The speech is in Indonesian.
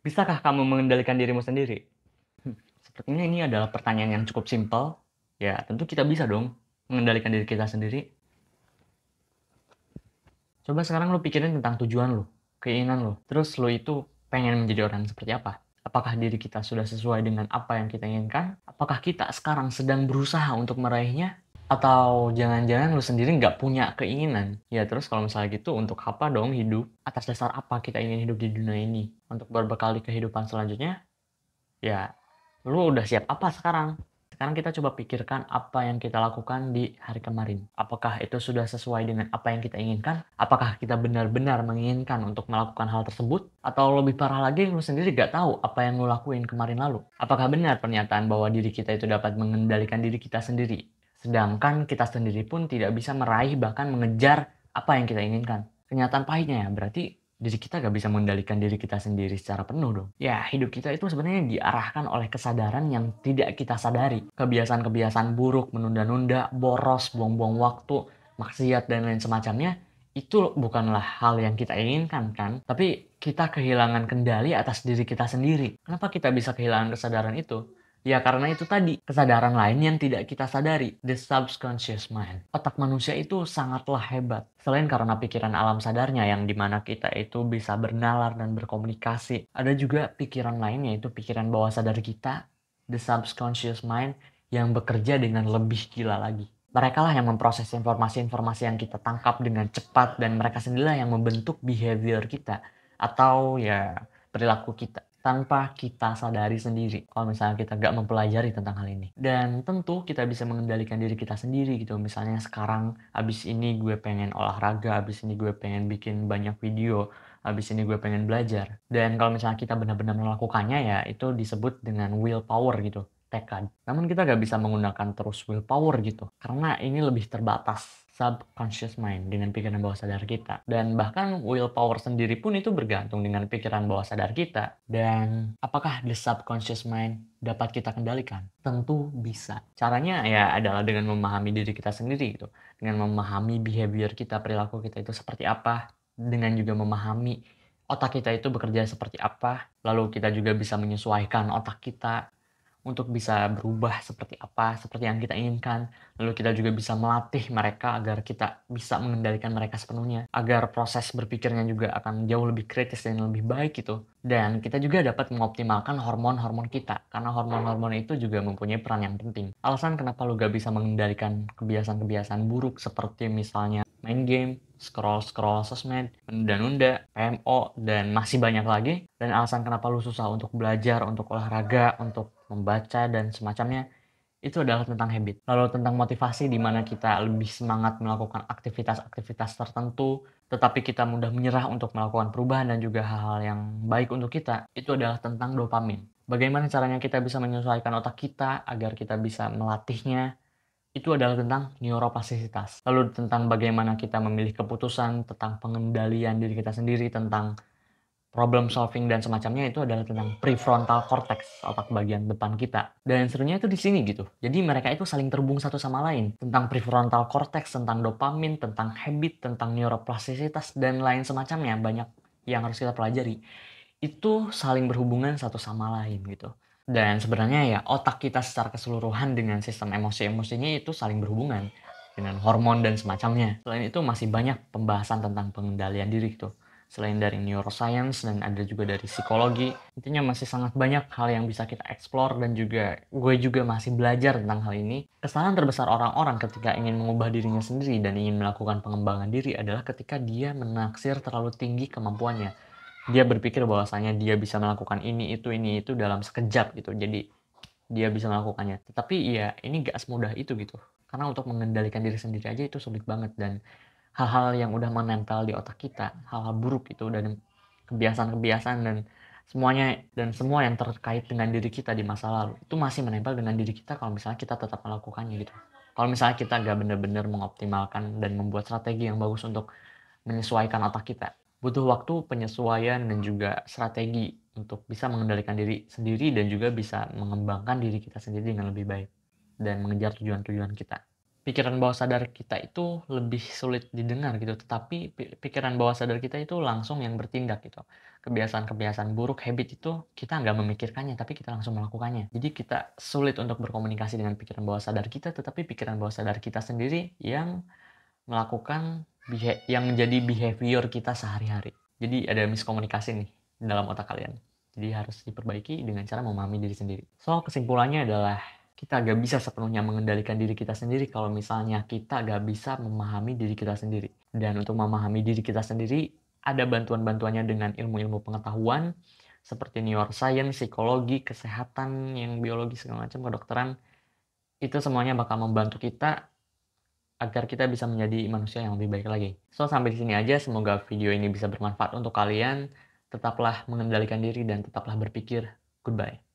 Bisakah kamu mengendalikan dirimu sendiri? Sepertinya ini adalah pertanyaan yang cukup simpel. Ya, tentu kita bisa dong mengendalikan diri kita sendiri. Coba sekarang lu pikirin tentang tujuan lu, keinginan lu. Terus lu itu pengen menjadi orang seperti apa? Apakah diri kita sudah sesuai dengan apa yang kita inginkan? Apakah kita sekarang sedang berusaha untuk meraihnya? Atau jangan-jangan lu sendiri nggak punya keinginan? Ya terus kalau misalnya gitu, untuk apa dong hidup? Atas dasar apa kita ingin hidup di dunia ini? Untuk berbekal di kehidupan selanjutnya? Ya, lu udah siap apa sekarang? Sekarang kita coba pikirkan apa yang kita lakukan di hari kemarin. Apakah itu sudah sesuai dengan apa yang kita inginkan? Apakah kita benar-benar menginginkan untuk melakukan hal tersebut? Atau lebih parah lagi, lu sendiri gak tahu apa yang lu lakuin kemarin lalu? Apakah benar pernyataan bahwa diri kita itu dapat mengendalikan diri kita sendiri? Sedangkan kita sendiri pun tidak bisa meraih bahkan mengejar apa yang kita inginkan. Kenyataan pahitnya ya, berarti diri kita gak bisa mengendalikan diri kita sendiri secara penuh dong. Ya, hidup kita itu sebenarnya diarahkan oleh kesadaran yang tidak kita sadari. Kebiasaan-kebiasaan buruk, menunda-nunda, boros, buang-buang waktu, maksiat, dan lain semacamnya, itu bukanlah hal yang kita inginkan kan? Tapi kita kehilangan kendali atas diri kita sendiri. Kenapa kita bisa kehilangan kesadaran itu? Ya karena itu tadi, kesadaran lain yang tidak kita sadari, the subconscious mind. Otak manusia itu sangatlah hebat. Selain karena pikiran alam sadarnya yang dimana kita itu bisa bernalar dan berkomunikasi, ada juga pikiran lain yaitu pikiran bawah sadar kita, the subconscious mind, yang bekerja dengan lebih gila lagi. Mereka lah yang memproses informasi-informasi yang kita tangkap dengan cepat dan mereka sendirilah yang membentuk behavior kita atau ya perilaku kita tanpa kita sadari sendiri kalau misalnya kita gak mempelajari tentang hal ini. Dan tentu kita bisa mengendalikan diri kita sendiri gitu. Misalnya sekarang abis ini gue pengen olahraga, abis ini gue pengen bikin banyak video, abis ini gue pengen belajar. Dan kalau misalnya kita benar-benar melakukannya ya itu disebut dengan willpower gitu, tekad. Namun kita gak bisa menggunakan terus willpower gitu karena ini lebih terbatas, subconscious mind, dengan pikiran bawah sadar kita. Dan bahkan willpower sendiri pun itu bergantung dengan pikiran bawah sadar kita. Dan apakah the subconscious mind dapat kita kendalikan? Tentu bisa. Caranya ya adalah dengan memahami diri kita sendiri gitu. Dengan memahami behavior kita, perilaku kita itu seperti apa. Dengan juga memahami otak kita itu bekerja seperti apa. Lalu kita juga bisa menyesuaikan otak kita untuk bisa berubah seperti apa, seperti yang kita inginkan. Lalu kita juga bisa melatih mereka agar kita bisa mengendalikan mereka sepenuhnya. Agar proses berpikirnya juga akan jauh lebih kritis dan lebih baik gitu. Dan kita juga dapat mengoptimalkan hormon-hormon kita. Karena hormon-hormon itu juga mempunyai peran yang penting. Alasan kenapa lu gak bisa mengendalikan kebiasaan-kebiasaan buruk seperti misalnya main game, scroll-scroll sosmed, menunda-nunda, PMO, dan masih banyak lagi. Dan alasan kenapa lu susah untuk belajar, untuk olahraga, untuk membaca, dan semacamnya, itu adalah tentang habit. Lalu tentang motivasi di mana kita lebih semangat melakukan aktivitas-aktivitas tertentu, tetapi kita mudah menyerah untuk melakukan perubahan dan juga hal-hal yang baik untuk kita, itu adalah tentang dopamin. Bagaimana caranya kita bisa menyesuaikan otak kita agar kita bisa melatihnya, itu adalah tentang neuroplastisitas. Lalu tentang bagaimana kita memilih keputusan, tentang pengendalian diri kita sendiri, tentang problem solving dan semacamnya, itu adalah tentang prefrontal cortex, otak bagian depan kita. Dan serunya itu di sini gitu. Jadi mereka itu saling terhubung satu sama lain. Tentang prefrontal cortex, tentang dopamin, tentang habit, tentang neuroplastisitas, dan lain semacamnya. Banyak yang harus kita pelajari. Itu saling berhubungan satu sama lain gitu. Dan sebenarnya ya otak kita secara keseluruhan dengan sistem emosi-emosinya itu saling berhubungan dengan hormon dan semacamnya. Selain itu masih banyak pembahasan tentang pengendalian diri gitu. Selain dari neuroscience dan ada juga dari psikologi, intinya masih sangat banyak hal yang bisa kita explore dan juga gue juga masih belajar tentang hal ini. Kesalahan terbesar orang-orang ketika ingin mengubah dirinya sendiri dan ingin melakukan pengembangan diri adalah ketika dia menaksir terlalu tinggi kemampuannya. Dia berpikir bahwasanya dia bisa melakukan ini itu dalam sekejap gitu. Jadi dia bisa melakukannya. Tetapi ya ini gak semudah itu gitu. Karena untuk mengendalikan diri sendiri aja itu sulit banget. Dan hal-hal yang udah menempel di otak kita, hal-hal buruk itu dan kebiasaan-kebiasaan dan semua yang terkait dengan diri kita di masa lalu itu masih menempel dengan diri kita kalau misalnya kita tetap melakukannya gitu. Kalau misalnya kita gak bener-bener mengoptimalkan dan membuat strategi yang bagus untuk menyesuaikan otak kita. Butuh waktu penyesuaian dan juga strategi untuk bisa mengendalikan diri sendiri dan juga bisa mengembangkan diri kita sendiri dengan lebih baik dan mengejar tujuan-tujuan kita. Pikiran bawah sadar kita itu lebih sulit didengar gitu, tetapi pikiran bawah sadar kita itu langsung yang bertindak gitu. kebiasaan-kebiasaan buruk, habit itu kita nggak memikirkannya, tapi kita langsung melakukannya. Jadi kita sulit untuk berkomunikasi dengan pikiran bawah sadar kita, tetapi pikiran bawah sadar kita sendiri yang melakukan yang menjadi behavior kita sehari-hari. Jadi ada miskomunikasi nih dalam otak kalian. Jadi harus diperbaiki dengan cara memahami diri sendiri. So, kesimpulannya adalah kita gak bisa sepenuhnya mengendalikan diri kita sendiri kalau misalnya kita gak bisa memahami diri kita sendiri. Dan untuk memahami diri kita sendiri, ada bantuan-bantuannya dengan ilmu-ilmu pengetahuan, seperti neuroscience, psikologi, kesehatan, yang biologi, segala macam, kedokteran. Itu semuanya bakal membantu kita agar kita bisa menjadi manusia yang lebih baik lagi. So, sampai di sini aja. Semoga video ini bisa bermanfaat untuk kalian. Tetaplah mengendalikan diri dan tetaplah berpikir. Goodbye.